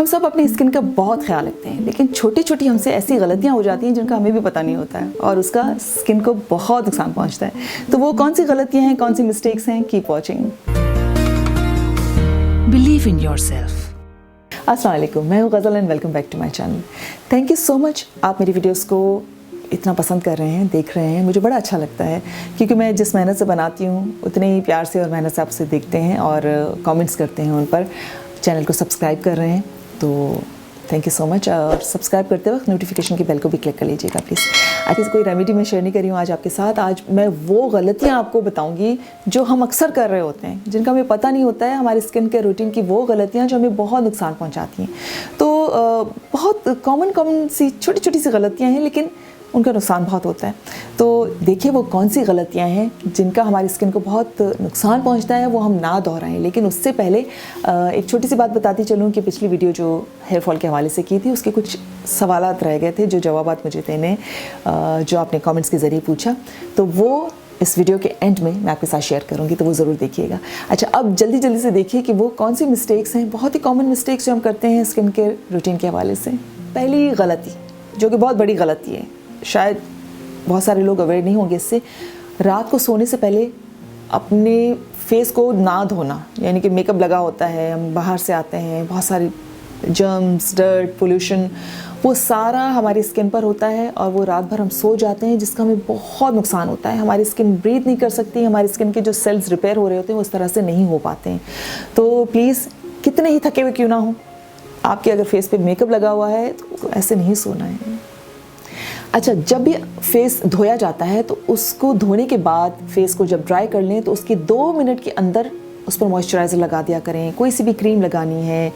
हम सब अपनी स्किन का बहुत ख्याल रखते हैं, लेकिन छोटी छोटी हमसे ऐसी गलतियां हो जाती हैं जिनका हमें भी पता नहीं होता है और उसका स्किन को बहुत नुकसान पहुंचता है। तो वो कौन सी गलतियां हैं, कौन सी मिस्टेक्स हैं, keep watching. Believe in yourself. अस्सलाम वालेकुम, मैं हूँ Ghazal and welcome back to my channel. Thank you so much, आप मेरी वीडियोस को इतना पसंद कर रहे हैं, देख रहे हैं। मुझे बड़ा अच्छा लगता है क्योंकि मैं जिस मेहनत से बनाती हूँ उतने ही प्यार से और मेहनत से आपसे देखते हैं और कमेंट्स करते हैं, उन पर चैनल को सब्सक्राइब कर रहे हैं। तो थैंक यू सो मच। और सब्सक्राइब करते वक्त नोटिफिकेशन की बेल को भी क्लिक कर लीजिएगा प्लीज़। आज कोई रेमेडी मैं शेयर नहीं कर रही हूँ आज आपके साथ। आज मैं वो गलतियाँ आपको बताऊँगी जो हम अक्सर कर रहे होते हैं, जिनका हमें पता नहीं होता है। हमारे स्किन के रूटीन की वो गलतियाँ जो हमें बहुत नुकसान पहुँचाती हैं। तो बहुत कॉमन सी छोटी छोटी सी गलतियाँ हैं, लेकिन उनका नुकसान बहुत होता है। तो देखिए वो कौन सी गलतियां हैं जिनका हमारी स्किन को बहुत नुकसान पहुंचता है, वो हम ना दोहराएं। लेकिन उससे पहले एक छोटी सी बात बताती चलूँ कि पिछली वीडियो जो हेयर फॉल के हवाले से की थी, उसके कुछ सवालात रह गए थे जो जवाबात मुझे देने, जो आपने कमेंट्स के ज़रिए पूछा, तो वो इस वीडियो के एंड में मैं आपके साथ शेयर करूंगी, तो वो ज़रूर देखिएगा। अच्छा, अब जल्दी से देखिए कि वो कौन सी मिस्टेक्स हैं, बहुत ही कॉमन मिस्टेक्स जो हम करते हैं स्किन केयर रूटीन के हवाले से। पहली गलती, जो कि बहुत बड़ी गलती है, शायद बहुत सारे लोग अवेयर नहीं होंगे इससे, रात को सोने से पहले अपने फेस को ना धोना। यानी कि मेकअप लगा होता है, हम बाहर से आते हैं, बहुत सारे जर्म्स, डर्ट, पोल्यूशन, वो सारा हमारी स्किन पर होता है और वो रात भर हम सो जाते हैं, जिसका हमें बहुत नुकसान होता है। हमारी स्किन ब्रीथ नहीं कर सकती, हमारी स्किन के जो सेल्स रिपेयर हो रहे होते हैं वो उस तरह से नहीं हो पाते हैं। तो प्लीज़, कितने ही थके हुए क्यों ना हो, आपके अगर फेस पे मेकअप लगा हुआ है तो ऐसे नहीं सोना है। अच्छा, जब भी फेस धोया जाता है तो उसको धोने के बाद फेस को जब ड्राई कर लें तो उसके 2 मिनट के अंदर उस पर मॉइस्चराइज़र लगा दिया करें। कोई सी भी क्रीम लगानी है,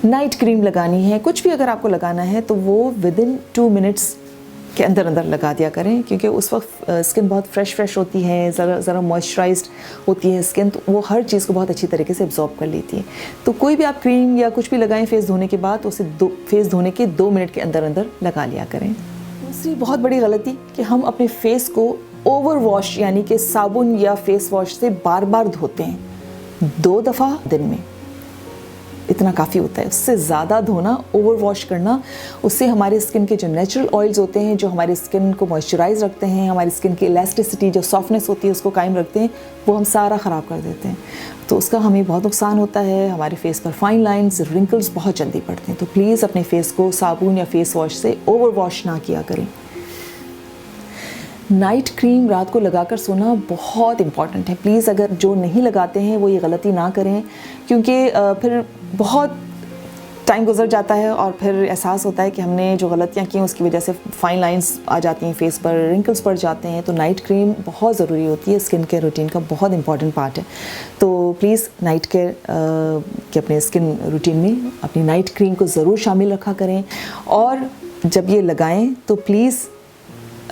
नाइट क्रीम लगानी है, कुछ भी अगर आपको लगाना है तो वो विदिन 2 मिनट्स के अंदर लगा दिया करें, क्योंकि उस वक्त स्किन बहुत फ्रेश होती है, ज़रा मॉइस्चराइज्ड होती है स्किन, तो वो हर चीज़ को बहुत अच्छी तरीके से एब्जॉर्ब कर लेती है। तो कोई भी आप क्रीम या कुछ भी लगाएं फेस धोने के बाद, तो उसे फेस धोने के 2 मिनट के अंदर लगा लिया करें। दूसरी बहुत बड़ी गलती कि हम अपने फेस को ओवर वॉश यानी कि साबुन या फेस वॉश से बार बार धोते हैं। 2 दफ़ा दिन में इतना काफ़ी होता है। उससे ज़्यादा धोना, ओवर वॉश करना, उससे हमारे स्किन के जो नेचुरल ऑयल्स होते हैं, जो हमारी स्किन को मॉइस्चराइज रखते हैं, हमारी स्किन की इलास्टिसिटी, जो सॉफ्टनेस होती है उसको कायम रखते हैं, वो हम सारा ख़राब कर देते हैं। तो उसका हमें बहुत नुकसान होता है। हमारे फेस पर फाइन लाइंस, रिंकल्स बहुत जल्दी पड़ते हैं। तो प्लीज़ अपने फेस को साबुन या फेस वॉश से ओवर वॉश ना किया करें। नाइट क्रीम रात को लगाकर सोना बहुत इम्पॉर्टेंट है। प्लीज़ अगर जो नहीं लगाते हैं वो ये गलती ना करें, क्योंकि फिर बहुत टाइम गुजर जाता है और फिर एहसास होता है कि हमने जो गलतियाँ की उसकी वजह से फाइन लाइंस आ जाती हैं फेस पर, रिंकल्स पड़ जाते हैं। तो नाइट क्रीम बहुत ज़रूरी होती है, स्किन केयर रूटीन का बहुत इंपॉर्टेंट पार्ट है। तो प्लीज़ नाइट केयर के अपने स्किन रूटीन में अपनी नाइट क्रीम को ज़रूर शामिल रखा करें। और जब ये लगाएं तो प्लीज़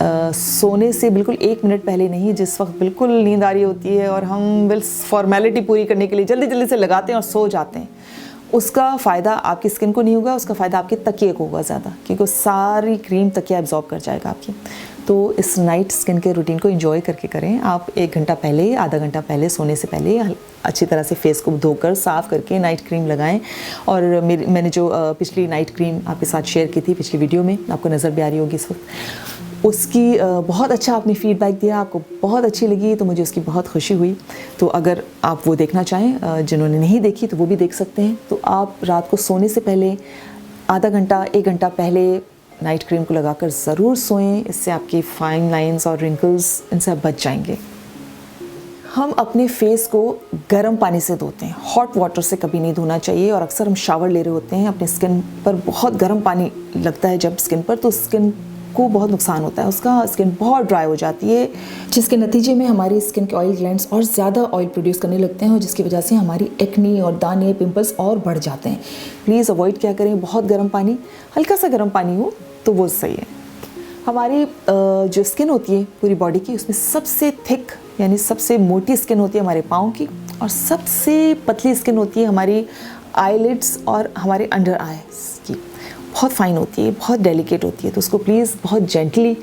सोने से बिल्कुल 1 मिनट पहले नहीं, जिस वक्त बिल्कुल नींद आ रही होती है और हम बस फॉर्मेलिटी पूरी करने के लिए जल्दी से लगाते हैं और सो जाते हैं, उसका फ़ायदा आपकी स्किन को नहीं होगा, उसका फ़ायदा आपके तकिए को होगा ज़्यादा, क्योंकि सारी क्रीम तकिया एब्जॉर्ब कर जाएगा आपकी। तो इस नाइट स्किन केयर रूटीन को एंजॉय करके करें। आप 1 घंटा पहले, आधा घंटा पहले, सोने से पहले अच्छी तरह से फेस को धोकर साफ़ करके नाइट क्रीम लगाएं। और मैंने जो पिछली नाइट क्रीम आपके साथ शेयर की थी पिछली वीडियो में, आपको नज़र भी आ रही होगी इस वक्त, उसकी बहुत अच्छा आपने फीडबैक दिया, आपको बहुत अच्छी लगी, तो मुझे उसकी बहुत खुशी हुई। तो अगर आप वो देखना चाहें, जिन्होंने नहीं देखी तो वो भी देख सकते हैं। तो आप रात को सोने से पहले आधा घंटा, 1 घंटा पहले नाइट क्रीम को लगाकर ज़रूर सोएं। इससे आपकी फाइन लाइंस और रिंकल्स, इनसे आप बच जाएंगे। हम अपने फेस को गर्म पानी से धोते हैं, हॉट वाटर से कभी नहीं धोना चाहिए। और अक्सर हम शावर ले रहे होते हैं, अपने स्किन पर बहुत गर्म पानी लगता है जब स्किन पर, तो स्किन को बहुत नुकसान होता है, उसका स्किन बहुत ड्राई हो जाती है, जिसके नतीजे में हमारी स्किन के ऑयल ग्लैंड्स और ज़्यादा ऑयल प्रोड्यूस करने लगते हैं और जिसकी वजह से हमारी एक्नी और दाने, पिंपल्स और बढ़ जाते हैं। प्लीज़ अवॉइड क्या करें, बहुत गर्म पानी, हल्का सा गर्म पानी हो तो वो सही है। हमारी जो स्किन होती है पूरी बॉडी की, उसमें सबसे थिक यानी सबसे मोटी स्किन होती है हमारे पाँव की, और सबसे पतली स्किन होती है हमारी आईलिड्स और हमारे अंडर आईज की। बहुत फाइन होती है, बहुत डेलिकेट होती है। तो उसको प्लीज़ बहुत जेंटली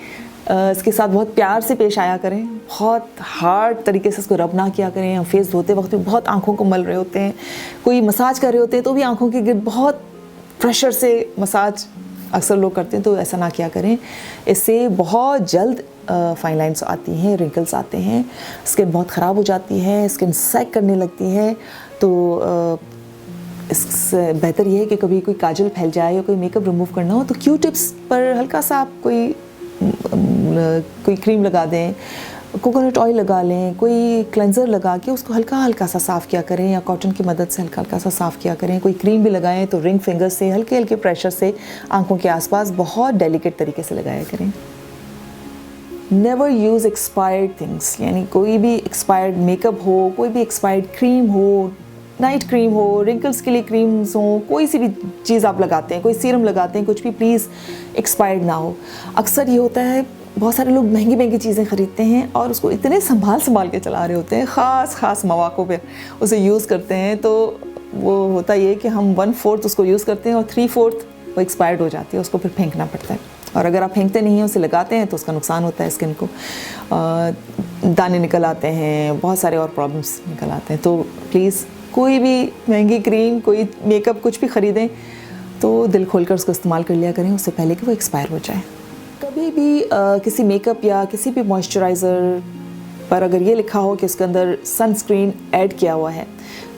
इसके साथ बहुत प्यार से पेश आया करें, बहुत हार्ड तरीके से इसको रब ना किया करें। हम फेस धोते वक्त भी बहुत आंखों को मल रहे होते हैं, कोई मसाज कर रहे होते हैं तो भी आंखों की गिर्द बहुत प्रेशर से मसाज अक्सर लोग करते हैं, तो ऐसा ना किया करें। इससे बहुत जल्द फाइन लाइन्स आती हैं, रिंकल्स आते हैं, स्किन बहुत ख़राब हो जाती है, स्किन सैग करने लगती है। तो इससे बेहतर ये है कि कभी कोई काजल फैल जाए या कोई मेकअप रिमूव करना हो तो क्यू टिप्स पर हल्का सा आप कोई क्रीम लगा दें, कोकोनट ऑयल लगा लें, कोई क्लेंज़र लगा के उसको हल्का हल्का सा साफ़ किया करें, या कॉटन की मदद से हल्का हल्का सा साफ़ किया करें। कोई क्रीम भी लगाएं तो रिंग फिंगर से हल्के हल्के प्रेशर से आंखों के आसपास बहुत डेलिकेट तरीके से लगाया करें। नेवर यूज़ एक्सपायर्ड थिंग्स, यानी कोई भी एक्सपायर्ड मेकअप हो, कोई भी एक्सपायर्ड क्रीम हो, नाइट क्रीम हो, रिंकल्स के लिए क्रीम्स हो, कोई सी भी चीज़ आप लगाते हैं, कोई सीरम लगाते हैं, कुछ भी प्लीज़ एक्सपायर्ड ना हो। अक्सर ये होता है बहुत सारे लोग महंगी महंगी चीज़ें ख़रीदते हैं और उसको इतने संभाल के चला रहे होते हैं, ख़ास मौक़ों पे उसे यूज़ करते हैं। तो वो होता ये कि हम 1/4 उसको यूज़ करते हैं और 3/4 वो एक्सपायर्ड हो जाती है, उसको फिर फेंकना पड़ता है। और अगर आप फेंकते नहीं हैं, उसे लगाते हैं तो उसका नुकसान होता है स्किन को, दाने निकल आते हैं, बहुत सारे और प्रॉब्लम्स निकल आते हैं। तो प्लीज़ कोई भी महंगी क्रीम, कोई मेकअप, कुछ भी ख़रीदें तो दिल खोलकर उसको इस्तेमाल कर लिया करें, उससे पहले कि वो एक्सपायर हो जाए। कभी भी किसी मेकअप या किसी भी मॉइस्चराइज़र पर अगर ये लिखा हो कि उसके अंदर सनस्क्रीन ऐड किया हुआ है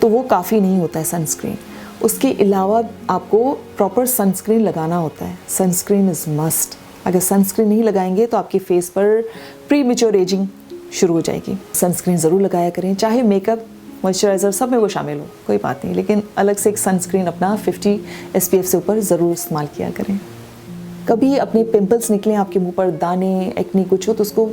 तो वो काफ़ी नहीं होता है सनस्क्रीन। उसके अलावा आपको प्रॉपर सनस्क्रीन लगाना होता है। Sunscreen is must. अगर सनस्क्रीन नहीं लगाएंगे तो आपके फेस पर प्री मैच्योर एजिंग शुरू हो जाएगी। सनस्क्रीन ज़रूर लगाया करें, चाहे मेकअप, मॉइस्चराइज़र सब में वो शामिल हो, कोई बात नहीं, लेकिन अलग से एक सनस्क्रीन अपना 50 SPF से ऊपर ज़रूर इस्तेमाल किया करें। कभी अपने पिंपल्स निकलें, आपके मुंह पर दाने, एक्नी कुछ हो तो उसको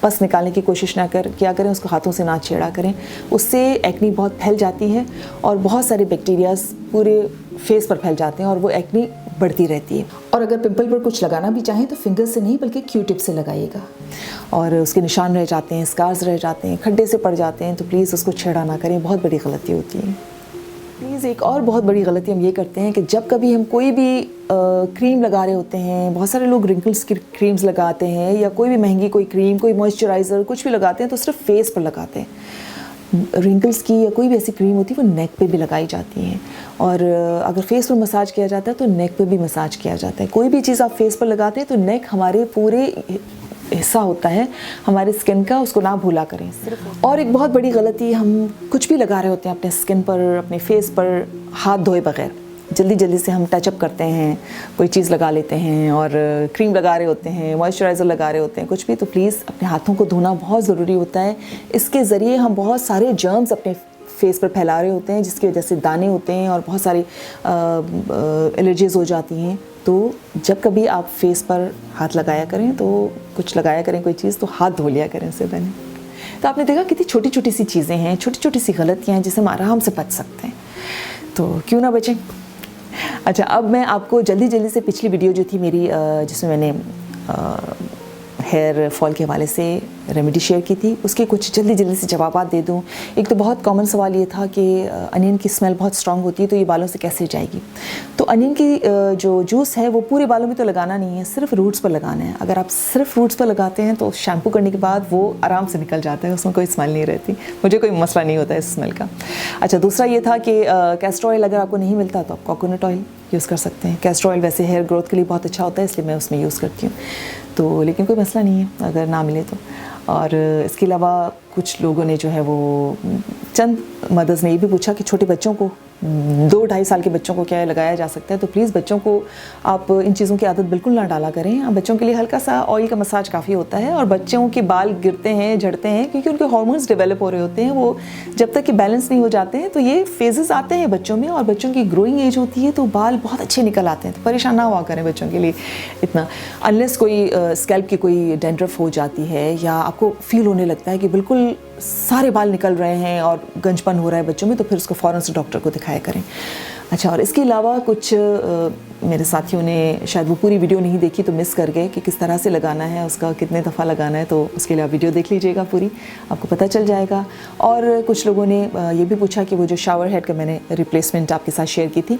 बस निकालने की कोशिश किया करें, उसको हाथों से ना छेड़ा करें। उससे एक्नी बहुत फैल जाती है और बहुत सारे बैक्टीरियाज पूरे फेस पर फैल जाते हैं और वो एक्नी बढ़ती रहती है। और अगर पिंपल पर कुछ लगाना भी चाहें तो फिंगर से नहीं बल्कि क्यू टिप से लगाइएगा। और उसके निशान रह जाते हैं, स्कार्स रह जाते हैं, खड्डे से पड़ जाते हैं, तो प्लीज़ उसको छेड़ा ना करें, बहुत बड़ी गलती होती है। प्लीज़ एक और बहुत बड़ी गलती हम ये करते हैं कि जब कभी हम कोई भी क्रीम लगा रहे होते हैं, बहुत सारे लोग रिंकल्स की क्रीम्स लगाते हैं या कोई भी महंगी कोई क्रीम, कोई मॉइस्चराइज़र कुछ भी लगाते हैं तो सिर्फ फेस पर लगाते हैं। रिंकल्स की या कोई भी ऐसी क्रीम होती है वो नेक पे भी लगाई जाती है, और अगर फेस पर मसाज किया जाता है तो नेक पे भी मसाज किया जाता है। कोई भी चीज़ आप फेस पर लगाते हैं तो नेक हमारे पूरे हिस्सा होता है हमारे स्किन का, उसको ना भूला करें। और एक बहुत बड़ी गलती, हम कुछ भी लगा रहे होते हैं अपने स्किन पर, अपने फेस पर, हाथ धोए बगैर जल्दी से हम टचअप करते हैं, कोई चीज़ लगा लेते हैं और क्रीम लगा रहे होते हैं, मॉइस्चराइज़र लगा रहे होते हैं, कुछ भी, तो प्लीज़ अपने हाथों को धोना बहुत ज़रूरी होता है। इसके ज़रिए हम बहुत सारे जर्म्स अपने फेस पर फैला रहे होते हैं, जिसकी वजह से दाने होते हैं और बहुत सारी एलर्जीज़ हो जाती हैं। तो जब कभी आप फेस पर हाथ लगाया करें, तो कुछ लगाया करें कोई चीज़, तो हाथ धो लिया करें उससे पहले। तो आपने देखा कितनी छोटी छोटी सी चीज़ें हैं, छोटी छोटी सी गलतियाँ हैं जिससे हम आराम से बच सकते हैं, तो क्यों ना बचें। अच्छा, अब मैं आपको जल्दी से पिछली वीडियो जो थी मेरी, जिसमें मैंने हेयर फॉल के हवाले से रेमेडी शेयर की थी, उसके कुछ जल्दी से जवाब दे दूँ। एक तो बहुत कॉमन सवाल ये था कि अनियन की स्मेल बहुत स्ट्रॉन्ग होती है, तो ये बालों से कैसे जाएगी। तो अनियन की जो जूस है वो पूरे बालों में तो लगाना नहीं है, सिर्फ रूट्स पर लगाना है। अगर आप सिर्फ रूट्स पर लगाते हैं तो शैम्पू करने के बाद वो आराम से निकल जाता है, उसमें कोई स्मेल नहीं रहती, मुझे कोई मसला नहीं होता है इस स्मेल का। अच्छा, दूसरा ये था कि कैस्टर ऑयल अगर आपको नहीं मिलता तो आप कोकोनट ऑयल यूज़ कर सकते हैं। कैस्टर ऑयल वैसे हेयर ग्रोथ के लिए बहुत अच्छा होता है, इसलिए मैं उसमें यूज़ करती हूँ, तो लेकिन कोई मसला नहीं है अगर ना मिले तो। और इसके अलावा कुछ लोगों ने जो है वो, चंद मदर्स ने ये भी पूछा कि छोटे बच्चों को, 2-2.5 साल के बच्चों को क्या लगाया जा सकता है। तो प्लीज़ बच्चों को आप इन चीज़ों की आदत बिल्कुल ना डाला करें। बच्चों के लिए हल्का सा ऑयल का मसाज काफ़ी होता है, और बच्चों के बाल गिरते हैं, झड़ते हैं, क्योंकि उनके हार्मोन्स डेवलप हो रहे होते हैं। वो जब तक कि बैलेंस नहीं हो जाते हैं तो ये फेजेस आते हैं बच्चों में, और बच्चों की ग्रोइंग एज होती है तो बाल बहुत अच्छे निकल आते हैं। तो परेशान ना हुआ करें बच्चों के लिए इतना, अनलेस कोई स्कैल्प की कोई डैंड्रफ हो जाती है या आपको फील होने लगता है कि बिल्कुल सारे बाल निकल रहे हैं और गंजपन हो रहा है बच्चों में, तो फिर उसको फ़ौरन से डॉक्टर को दिखाया करें। अच्छा, और इसके अलावा कुछ मेरे साथियों ने शायद वो पूरी वीडियो नहीं देखी तो मिस कर गए कि किस तरह से लगाना है, उसका कितने दफ़ा लगाना है, तो उसके लिए आप वीडियो देख लीजिएगा पूरी, आपको पता चल जाएगा। और कुछ लोगों ने ये भी पूछा कि वो जो शावर हेड का मैंने रिप्लेसमेंट आपके साथ शेयर की थी,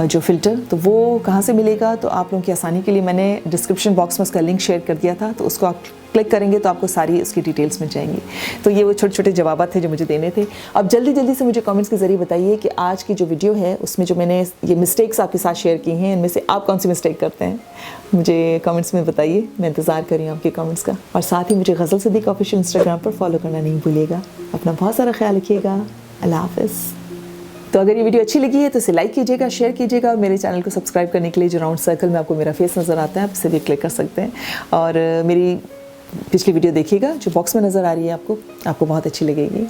जो फ़िल्टर, तो वो कहाँ से मिलेगा। तो आप लोगों की आसानी के लिए मैंने डिस्क्रिप्शन बॉक्स में उसका लिंक शेयर कर दिया था, तो उसको आप क्लिक करेंगे तो आपको सारी उसकी डिटेल्स मिल जाएंगी। तो ये वो छोटे छोटे जवाब थे जो मुझे देने थे। अब जल्दी जल्दी से मुझे कमेंट्स के ज़रिए बताइए कि आज की जो वीडियो है उसमें जो मैंने ये मिस्टेक्स आपके साथ शेयर की हैं, इनमें से आप कौन सी मिस्टेक करते हैं, मुझे कमेंट्स में बताइए। मैं इंतज़ार कर रही हूँ आपके कमेंट्स का। और साथ ही मुझे गज़ल सिद्दीक़ ऑफिशियल इंस्टाग्राम पर फॉलो करना नहीं भूलिएगा। अपना बहुत सारा ख्याल रखिएगा। अल्लाह हाफ़िज़। तो अगर ये वीडियो अच्छी लगी है तो इसे लाइक कीजिएगा, शेयर कीजिएगा, और मेरे चैनल को सब्सक्राइब करने के लिए जो राउंड सर्कल में आपको मेरा फेस नज़र आता है, आप इसे भी क्लिक कर सकते हैं। और मेरी पिछली वीडियो देखिएगा जो बॉक्स में नज़र आ रही है आपको बहुत अच्छी लगेगी।